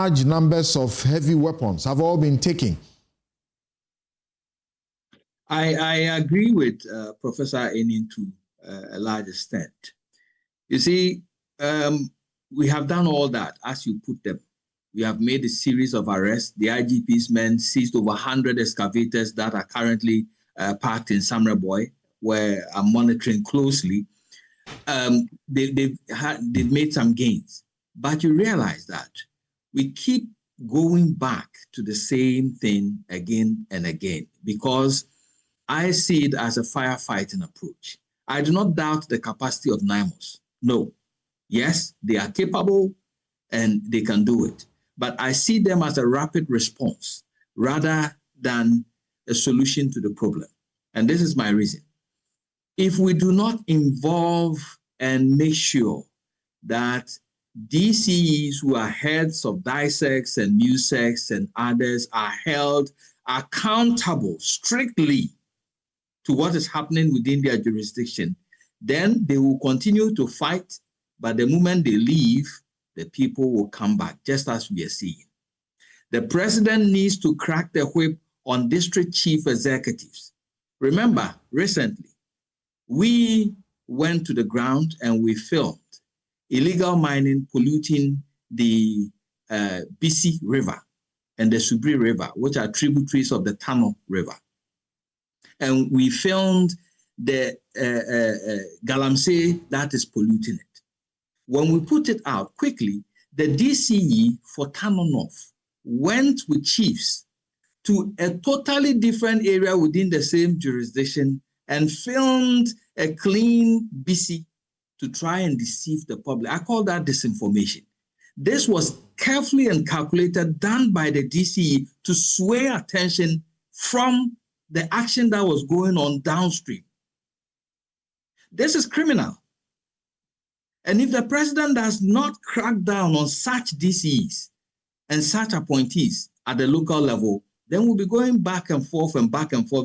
large numbers of heavy weapons have all been taken. I agree with Professor Enin to a large extent. You see, we have done all that, as you put them. We have made a series of arrests. The IGP's men seized over 100 excavators that are currently parked in Samreboy, where I'm monitoring closely. They've made some gains. But you realize that we keep going back to the same thing again and again, because I see it as a firefighting approach. I do not doubt the capacity of NAIMOS. No. Yes, they are capable and they can do it. But I see them as a rapid response rather than a solution to the problem. And this is my reason. If we do not involve and make sure that DCEs who are heads of DISEX and NewsEx and others are held accountable strictly to what is happening within their jurisdiction, then they will continue to fight, but the moment they leave, the people will come back, just as we are seeing. The president needs to crack the whip on district chief executives. Remember, recently, we went to the ground and we filmed illegal mining polluting the BC River and the Subri River, which are tributaries of the Tano River. And we filmed the Galamsey that is polluting it. When we put it out quickly, the DCE for Tano North went with chiefs to a totally different area within the same jurisdiction and filmed a clean BC to try and deceive the public. I call that disinformation. This was carefully and calculated, done by the DCE to sway attention from the action that was going on downstream. This is criminal. And if the president does not crack down on such DCEs and such appointees at the local level, then we'll be going back and forth,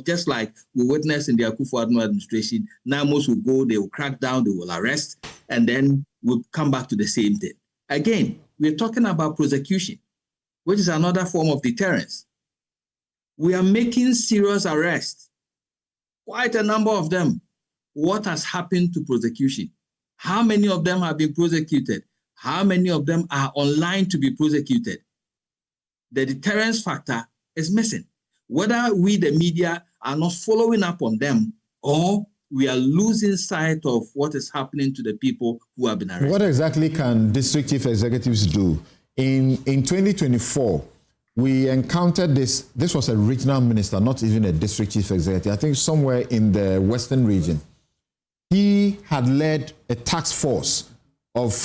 just like we witnessed in the Akufo-Addo administration. NAIMOS will go, they will crack down, they will arrest, and then we'll come back to the same thing. Again, we're talking about prosecution, which is another form of deterrence. We are making serious arrests, quite a number of them. What has happened to prosecution? How many of them have been prosecuted? How many of them are online to be prosecuted? The deterrence factor is missing. Whether we, the media, are not following up on them, or we are losing sight of what is happening to the people who have been arrested. What exactly can district chief executives do? In 2024, we encountered this. This was a regional minister, not even a district chief executive. I think somewhere in the western region. He had led a task force of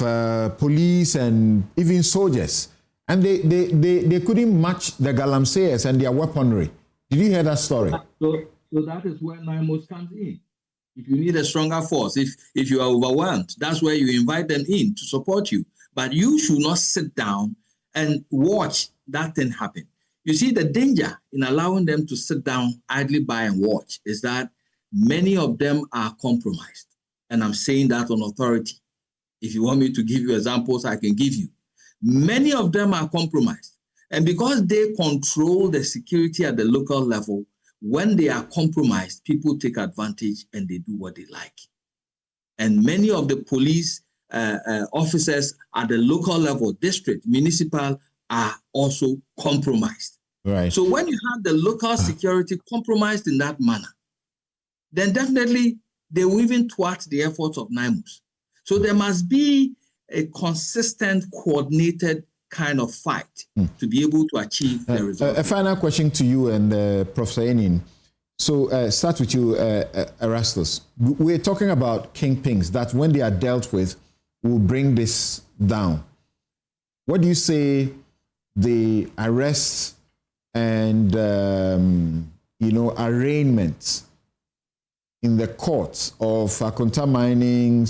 police and even soldiers, and they couldn't match the Galamseyers and their weaponry. Did you hear that story? So that is where NAIMOS comes in. If you need a stronger force, if you are overwhelmed, that's where you invite them in to support you. But you should not sit down and watch that thing happen. You see, the danger in allowing them to sit down idly by and watch is that many of them are compromised. And I'm saying that on authority. If you want me to give you examples, I can give you. Many of them are compromised. And because they control the security at the local level, when they are compromised, people take advantage and they do what they like. And many of the police officers at the local level, district, municipal, are also compromised. Right. So when you have the local security compromised in that manner, then definitely they will even thwart the efforts of NAIMOS. So there must be a consistent, coordinated kind of fight to be able to achieve the result. A final question to you and Professor Enin. So start with you, Erastus. We're talking about kingpins that when they are dealt with, will bring this down. What do you say the arrests and arraignments in the courts of Akonta Mining,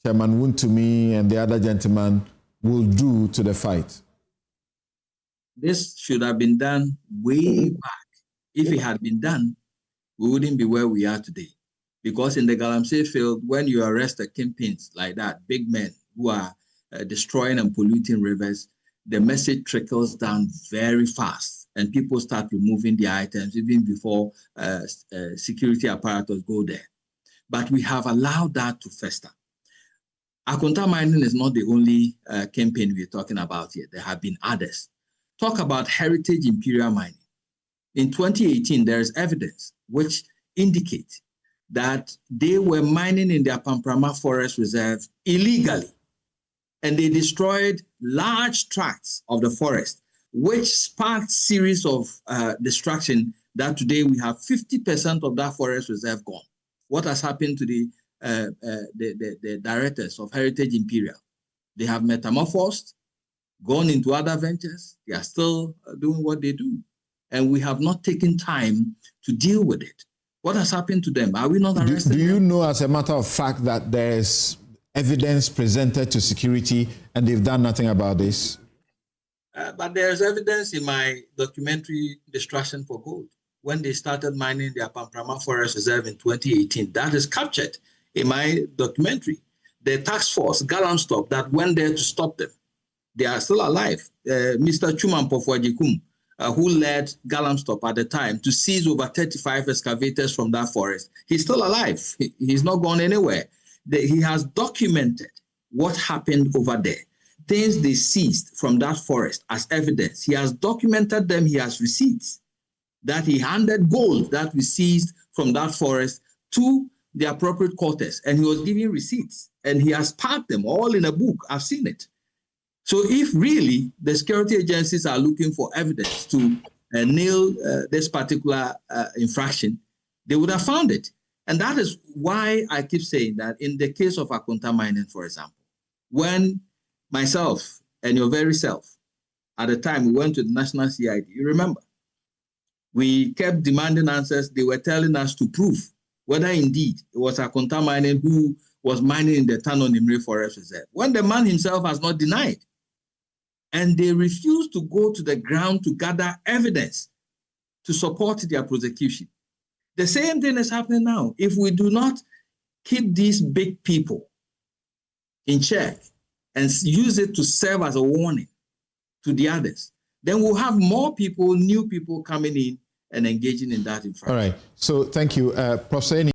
Chairman Wuntumi and the other gentleman will do to the fight? This should have been done way back. If it had been done, we wouldn't be where we are today. Because in the Galamsey field, when you arrest the kingpins like that, big men who are destroying and polluting rivers, the message trickles down very fast, and people start removing their items even before security apparatus go there. But we have allowed that to fester. Akonta mining is not the only campaign we're talking about here. There have been others. Talk about heritage imperial mining. In 2018, there is evidence which indicates that they were mining in their Pamprama Forest Reserve illegally, and they destroyed large tracts of the forest, which sparked series of destruction that today we have 50% of that forest reserve gone. What has happened to the directors of Heritage Imperial? They have metamorphosed, gone into other ventures. They are still doing what they do. And we have not taken time to deal with it. What has happened to them? Are we not arrested? Do you know, as a matter of fact, that there's evidence presented to security and they've done nothing about this? But there's evidence in my documentary, Destruction for Gold, when they started mining their Pamprama Forest Reserve in 2018. That is captured in my documentary. The task force, Galamstop, that went there to stop them, they are still alive. Mr. Chuman Pofuajikum, who led Galamstop at the time to seize over 35 excavators from that forest, he's still alive. He's not gone anywhere. He has documented what happened over there. Things they seized from that forest as evidence. He has documented them. He has receipts that he handed gold that we seized from that forest to the appropriate quarters, and he was giving receipts, and he has parked them all in a book. I've seen it. So if really the security agencies are looking for evidence to nail this particular infraction, they would have found it. And that is why I keep saying that in the case of Akonta mining, for example, when myself and your very self, at the time we went to the National CID, you remember, we kept demanding answers. They were telling us to prove whether indeed it was Akonta mining who was mining in the Tano Nimre Forest Reserve, when the man himself has not denied. And they refused to go to the ground to gather evidence to support their prosecution. The same thing is happening now. If we do not keep these big people in check and use it to serve as a warning to the others, then we'll have more people, new people coming in and engaging in that infraction. All right. So thank you, Professor.